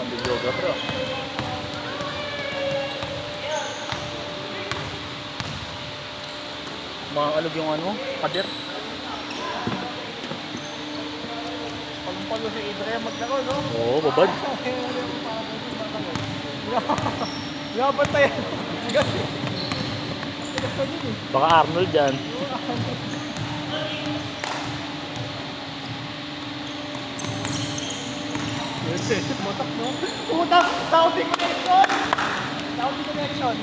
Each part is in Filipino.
pang videographer ah. Makakalog yung ano, pader. Palo si Adrian maglaro, no? Oo, babad. Laban tayo. Baka Arnold dyan. Motak, no? Utak! Saudi connection! Saudi connection!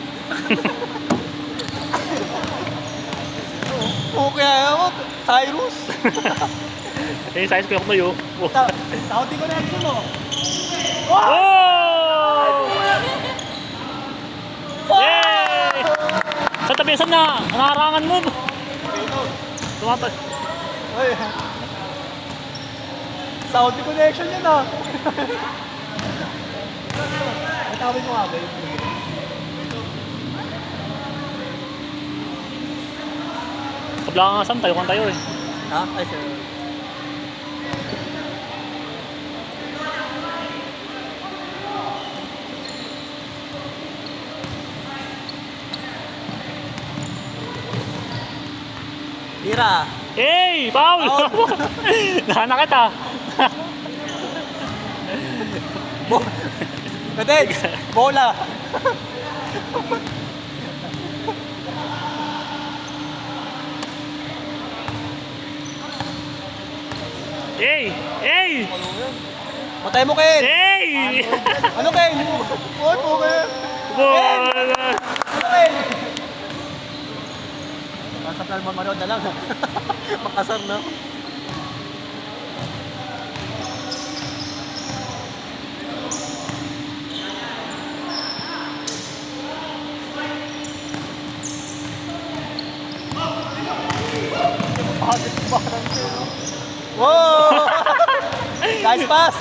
Okay, ako. Cyrus! Eh, size ko yung Saudi connection mo! Oh! Yay! Sa tabisan na, naharangan mo. Tumatag. Oy. Saudi connection yun ah. Natawin mo nga ba yun? Kablangasan, tayo kan tayo eh. Ha? Ay, sir. Tira. Hey! Paul! Nahana kita. Kadeg! Bola! Hey! Hey! Patay mo, Ken! Hey! Ano, Ken? Oy, po, Ken! Bola! Ano, Ken? Sa plan mo manood na lang. Makasar na. Wow! Guys, pass!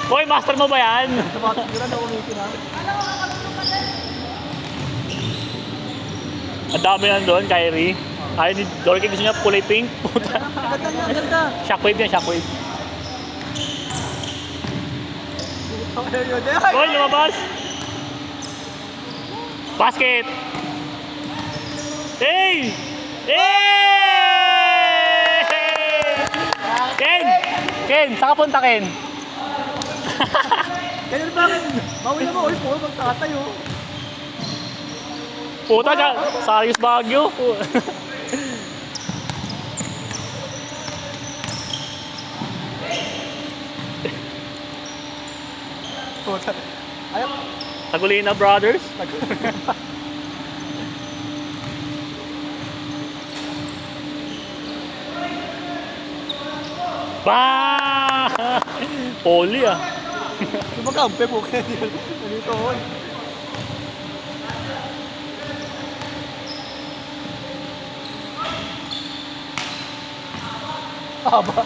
Hoy, master mo ba yan? Tumatira na umitin ha. Ang dami yan doon, Kyrie. Ayaw ni Dorky, gusto niya kulay pink. Puta. Ganda niya, ganda. Shockwave yan, shockwave. Hoy, lumabas! Basket! Hey! Hey! Ken! Ken! Saan ka punta, Ken? Ganyan bakit? Bawi na mo, oy po, magtatay oh. Puta dyan! Sarius Baguio! Puta. Ayaw. Tagulina Brothers. Ba! Poli ah. Sumakampe po kaya dito oy. Haba.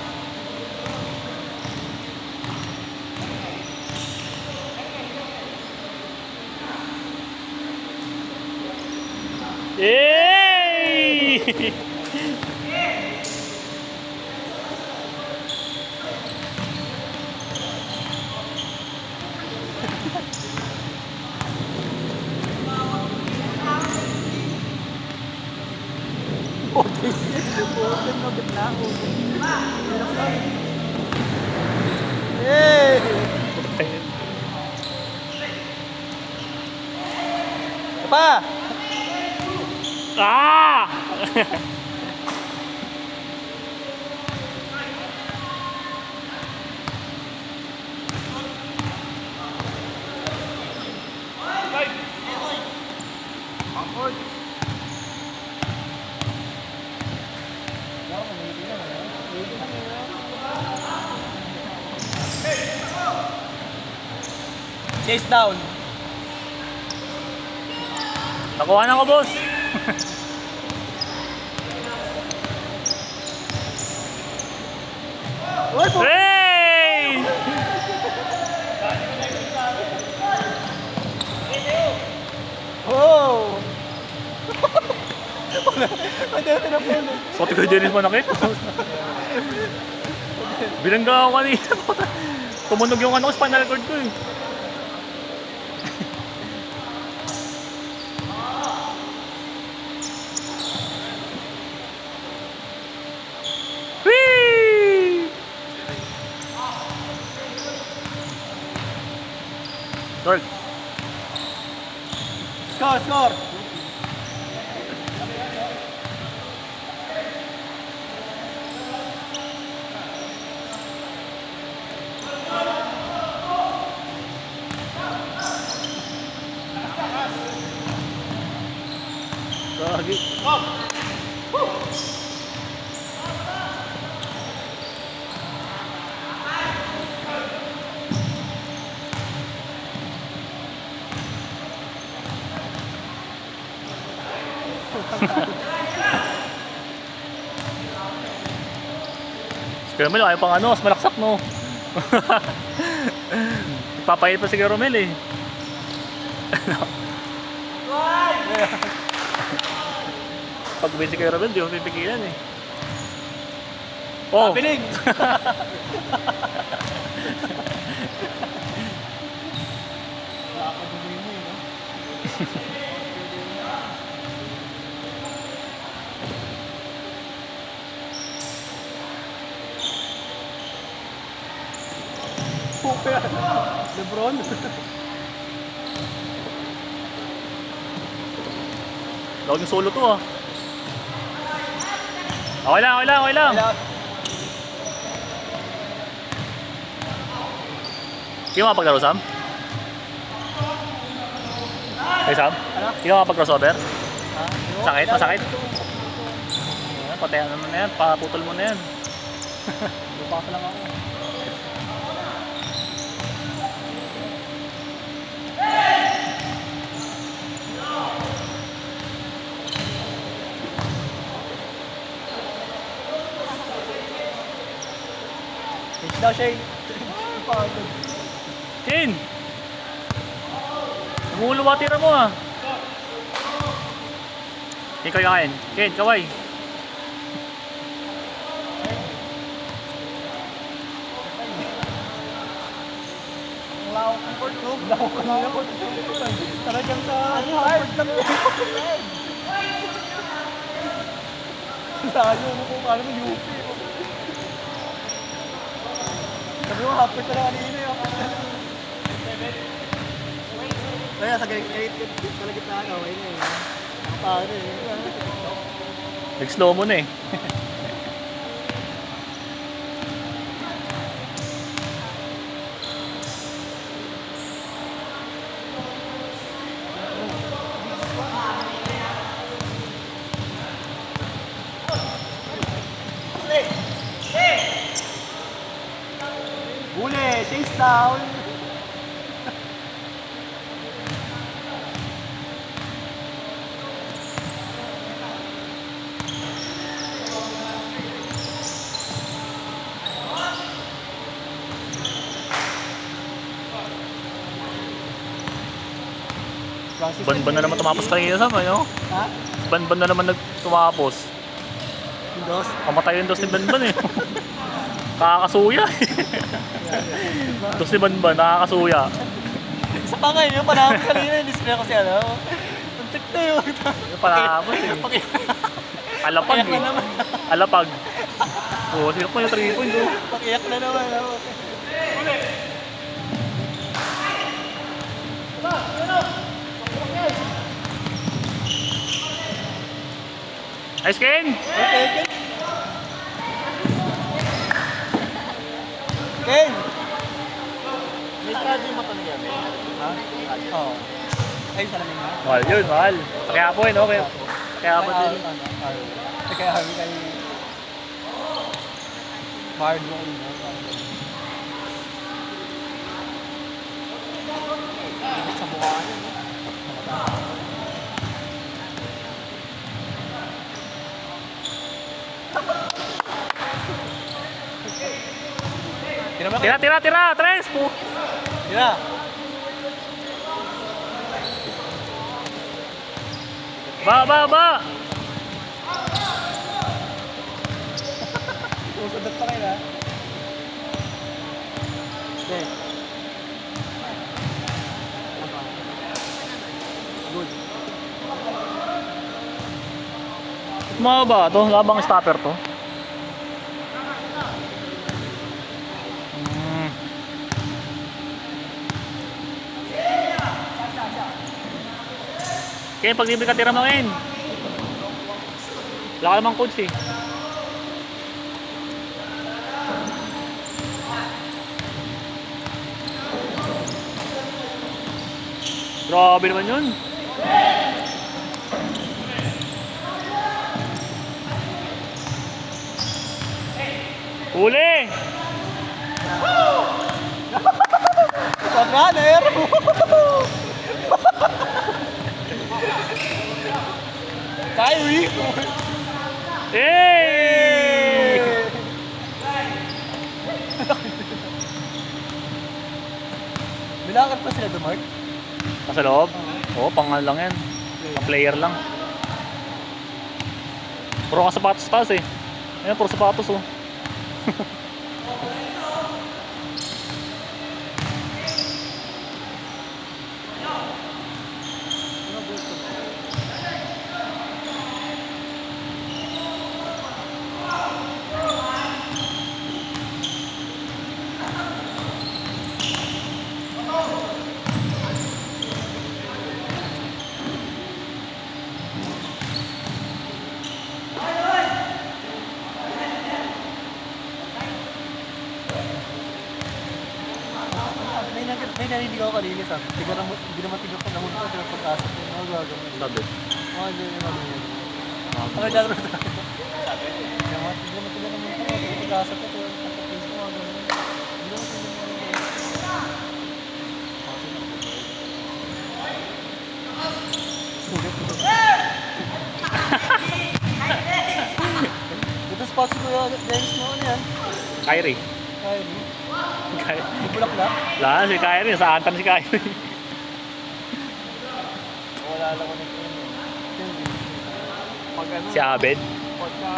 Yay! Hey! Pa! Ah! Chase down. Nakuha na ko, boss. Oy, po. Hey! Oh! Ano yung pinapuno? Pati ko din mo nakita. Bilangga ako kanina. Tumunog yung ano ko, spinal cord ko eh. Dork. Score, score! Gagi. Si Romel ayaw pang ano, mas malaksak no. Papayil pa si Romel eh. Pag win si Romel, di mo pipigilan eh. Oh! Happening! Nakakaguloy mo no? Super! Lebron! Laging solo to ah. Okay lang, okay lang, okay lang. Hindi ka makapaglaro, Sam? Hey, Sam? Ano? Hindi ka makapag-crossover? Ha? Sakit, masakit. Ayan, patayan naman na yan, paputol mo na yan. Lupa pa lang ako. Pitch daw, Shane. Pagod. Ken! Namuluwa tira mo ah. Ken, kaway kain. Ken, kaway. Ang lawak ng court, no? Lawak ng court. Talagang sa Harvard lang yun. Layo mo kung paano mo UP. Sabi mo, Harvard ka na kanina yun. Kaya sa kalagitnaan, okay na eh. Nakapagod eh. Nag-slow mo na eh. Huli! Chase down! Ban-ban na naman tumapos kanina, Sam, ano? Ha? Ban-ban na naman tumapos. Windows? Pamatay yung dos ni Ban-ban eh. Nakakasuya eh. Dos ni Ban-ban, nakakasuya. Isa pa nga yun, panahon kanina, display ko siya, no? Ang tik na yun. Yung panakapos eh. Alapag Pakiyak na eh. naman. Alapag. Oo, sinok mo yung 3 points oh. Pakiyak na naman, no? Ice Ken! Okay, Ken! May card yung mata niya, ha? Oo. Ay, salamin na. Mahal yun, mahal. Kaya po eh, no? Kaya po din. Kaya kami kay Bard mo yun. Sa mukha niya. Tira, tira, tira! Tres! Po! Tira! Ba, ba, ba! Susunod pa kayo, ha? Okay. Good. Mga ba to? Labang stopper to? Kaya pag libre ka tira mo ngayon. Wala ka namang coach eh. Grabe naman yun. Huli! Pag-runner! Kyrie! Hey! Bilakad pa sila, Mark? Nasa loob? Oo, pang ano lang yan. Pang player lang. Puro ka sapatos taas eh. Ayan, puro sapatos oh. May narinig ako kanina sa hindi naman tigap pa naman ito ng pag-asa ko. Ano gagawin? Sabi. Hindi naman yun. Ano gagawin sa akin? Sabi? Hindi naman tigap naman ito ng pag-asa ko. Sa pag-asa ko, mga gano'n. Hindi naman tigap naman ito. Ito spots ko yung Dennis mo ano yan? Kyrie. Kyrie. Kyrie. Bulaklak? Wala si Kyrie. Sa Antan si Kyrie. Wala lang ko na yun. Pag ano? Si Abed. Pagka...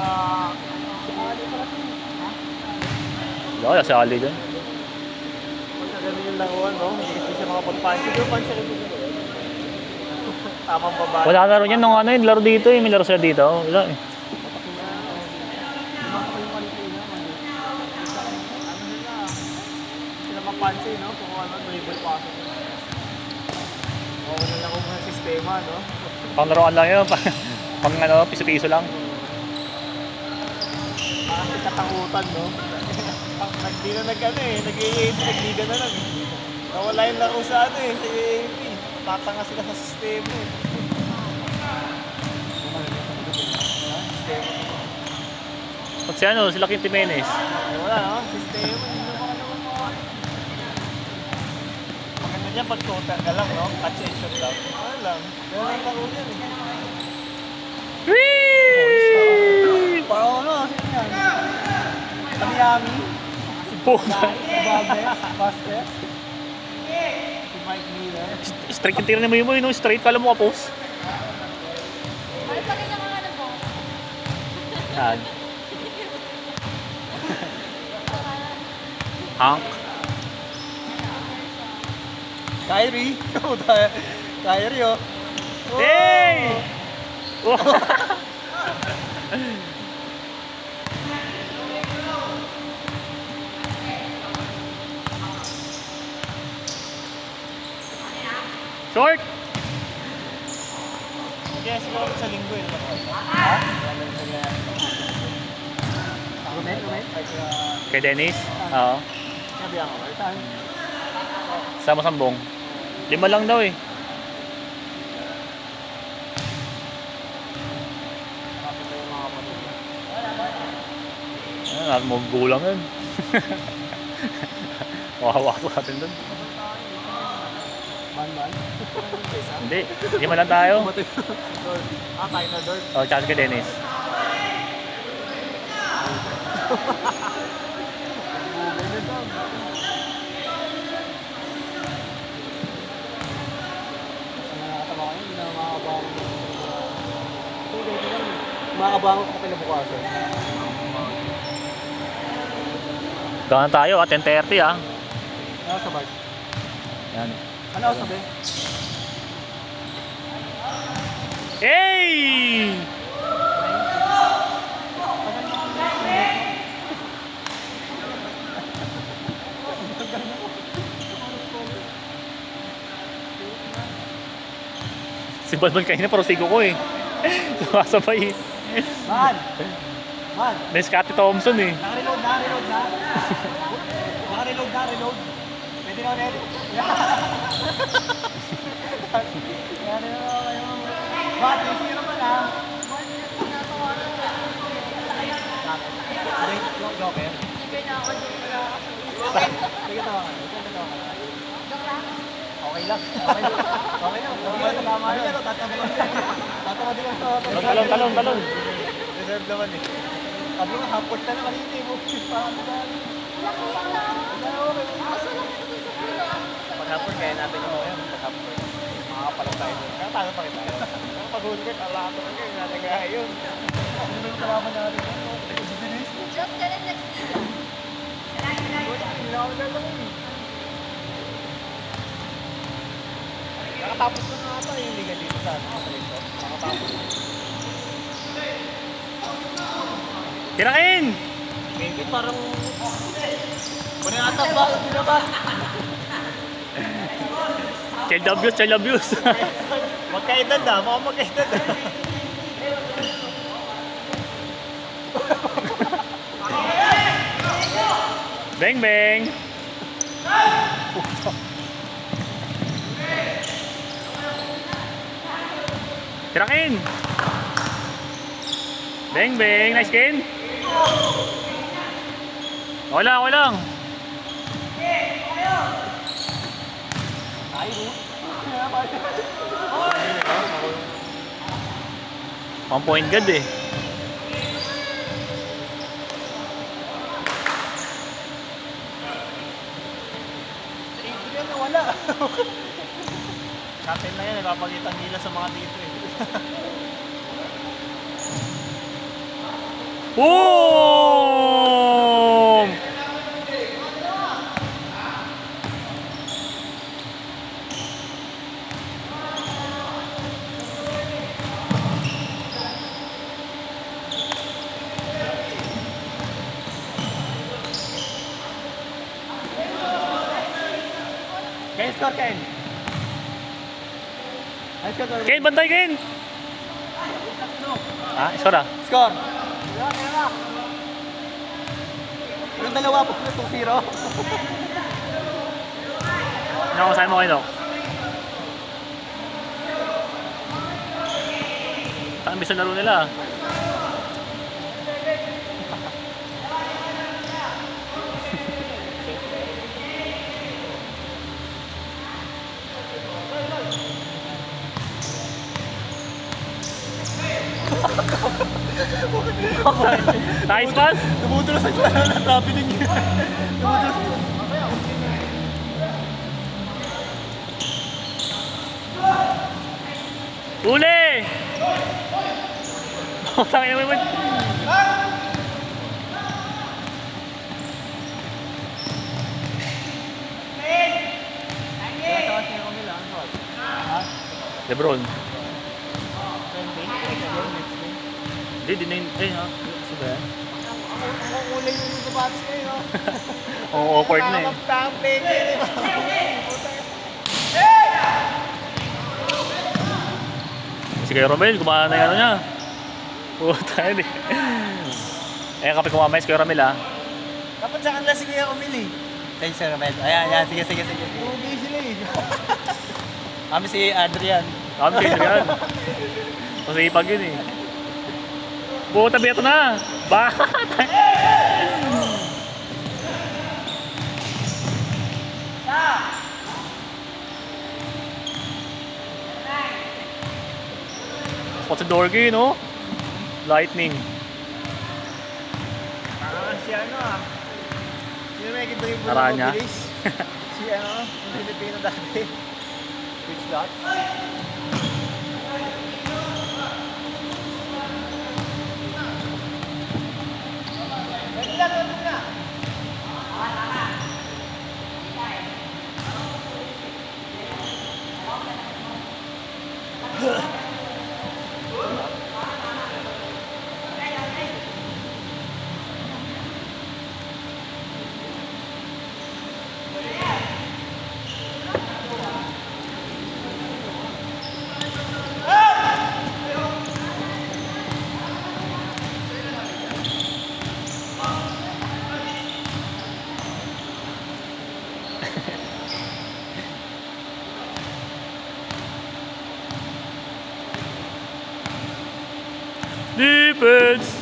Wala, si Ali dun. Pagka ganun yung laruan, no? Hindi siya makapag-punch. Siguro punch rin dito. Tamang babae. Wala laro niyan nung ano yun. Laro dito eh. May laro sila dito. Wala eh. Sila mapansin, no? Kung ano, dribble pasok. Oo na lang kung mga sistema, no? Pang laruan lang yun. Pang ano, piso-piso lang. Kasi katakutan, no? Hindi na nag-ano eh. Nag-liga na lang eh. Nawala yung laro sa ano eh. Sa AAP. Tatanga sila sa sistema eh. Pag si ano, sila Kim Jimenez. Wala, no? Sistema. Hindi naman naman mga... Maganda niya pag shooter ka lang, no? Catch and shoot lang. Ano lang. Ganun ang laro niyan eh. Whee! Parang ano, sino yan? Miami? Puta. Si Valdez? Vasquez? Si Mike Miller? Straight yung tira ni mo yun. Straight. Kala mo ka post. Ay, pag ganyan ka nga na po. Yan. Hank. Kyrie? Kyrie, oh. Hey! Wow. Short! Kaya siguro sa linggo yun. Ha? Lumet? Kay Dennis? Oo. Sabi ako. Saan? Sama sambong. 5 lang daw eh. Kapit na yung mga kapatid. Ah, magulang yun. Wawa ko natin dun. Man? Hindi. 5 lang tayo. Tayo na Dort. Oh, chance kay Dennis. Bugay na daw. Nakakatawa kayo, hindi na makakabangon. Sige, hindi lang. Makakabangon ko kinabukasan. Gano'n tayo 10:30 ah. Ano sa bag? Yan. Ano ako sabi? Hey! Si Balban kanina parang sigo ko eh. Sumasabay eh. Man! Man! May Scotty Thompson eh. Naka-reload na, reload na. Naka-reload na, reload. Pwede na ulit. Yan na kayo. Ba't? Yung sino pa na? Joker? Ibig na ako dito na ako. Sige, tawa ka. Sige, tawa ka. Joke lang. Okay lang. Okay lang. Okay lang. Tama yun. Tatawa din ako. Talon. Reserve naman eh. Sabi mo, hapot na naman yun eh. Paano ba? Laki na. Mas wala ka dun sa pulo. Pag-hapon, kaya natin yung mga yan. Pag-hapon. Makakapalag tayo doon. Kaya tayo pa kita. Pero pag-hulbert, ala ko na kayo. Nalagay yun. Ano ba yung kalaban natin? Just ka rin next year. Nakatapos na nga ata yung liga dito sa Atletico. Nakatapos. Tirain! Maybe parang... Kung yung atap ba? Hindi na ba? Child abuse. Magkaedad na. Mga magkaedad na. Bang! Tirain! Bang! Nice game! Okay lang. Tayo. 1 point guard eh. Adrian na wala. Captain na yan. Nagpapagitang nila sa mga dito eh. Boom! Ken, score Ken. Ay, score. Ken, bantay Ken! Ah, score ah. Score. Yung dalawa po, 2-0. Ano ako sa'yo mo kayo, Doc? Saan bisa laro nila? Nice pass! Tumutulo sa gitna ng traveling niya. Tumutulo sa Uli! Tangin naman mo. Lebron. Hindi, di na yun. Eh, ha? Saan ba yan? Ang kulay yung sapatos kayo, no? Oo, awkward na eh. Nakakaptang peke. Si Kuya Romel, kumana na yung ano niya. Puta yun eh. Eh, kapag kumamay si Kuya Romel ah. Dapat sa kanila si Kuya Omil eh. Thanks, Sir Romel. Ayan, sige. Ugi sila eh. Kami si Adrian. Kami si Adrian. Masipag yun eh. Puta, beto na. Bakit? What's the Dorky, no? Lightning. Si ano ah. Sino may dribble Aranya. na mabilis? Si ano, yung Pilipino dati. Which dot? Defense!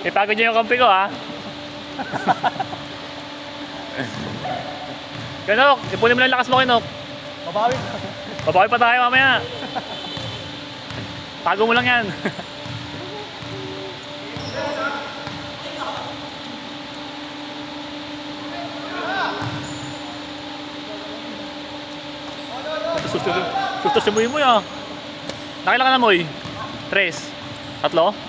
Ipagod niyo yung kampi ko, ha? Kinok, ipunin mo lang lakas mo, Kinok. Mabawi. Babawi pa tayo mamaya. Tago mo lang yan. Sustos yung muy mo ya. Nakailan ka na moy? 3? 3?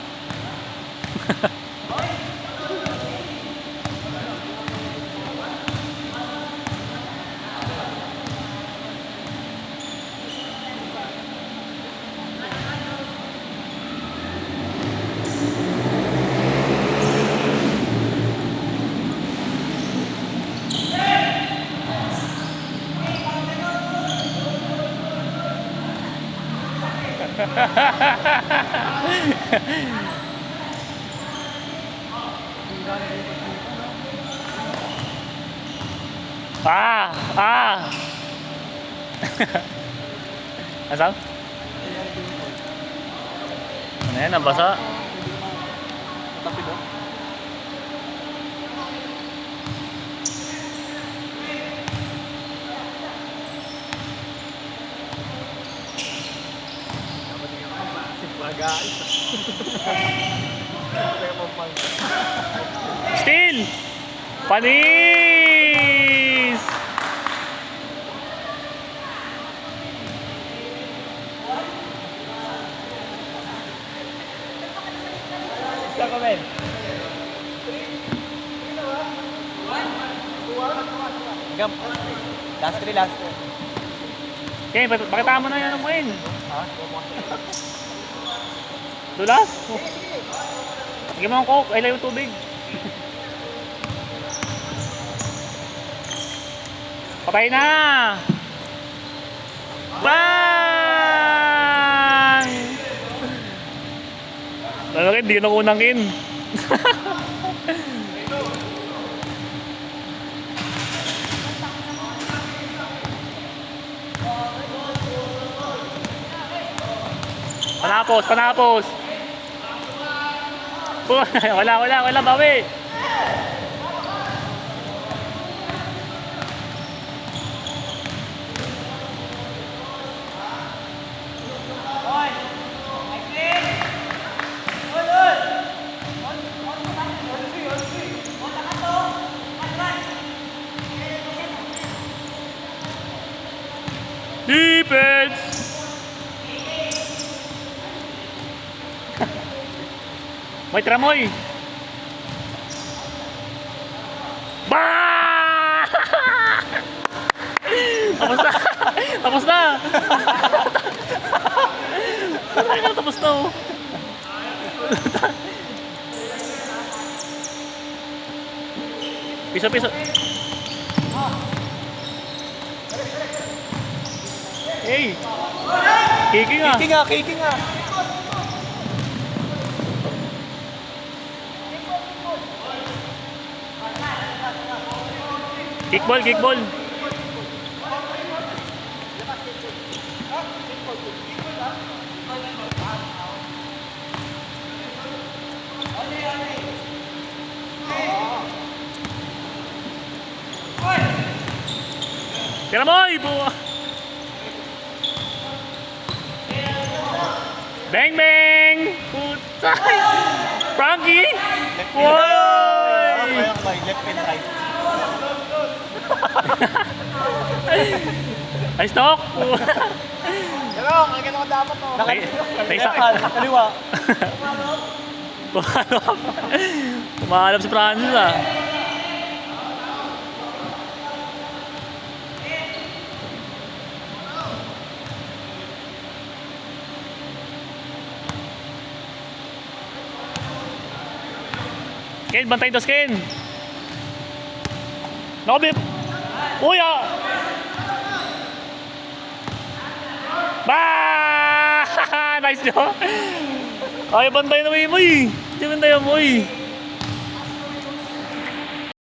Ah! Ah! Asal? Ano yan? Nabasa? Tapi do. Guys. Still! Panis! Isa ka, men. Gam. Last 3, last 3. Okay, pakita mo na yan mo yun. Ha? Dulas? Sige mo ang coke, ay yung tubig. Patay na! Bang! Ano rin, di ko nakunangin. Panapos, panapos! Wala, bawi! Defense! May tramoy! Ba! Tapos na! Tapos na! Ay, tapos na oh! Piso. Hey! Kiki nga! Kiki nga. Kickball! Tira mo! Bang! Putay! Frankie! Woy! Left and right. Ay, stock! Pero, ang gano'n dapat to. Kaliwa. Kumakalap si Francis ah. Ken, bantayin to, Ken! Nakabip! Uy ah! Nice nyo! Ay, bantayan mo eh. Bantayan mo eh.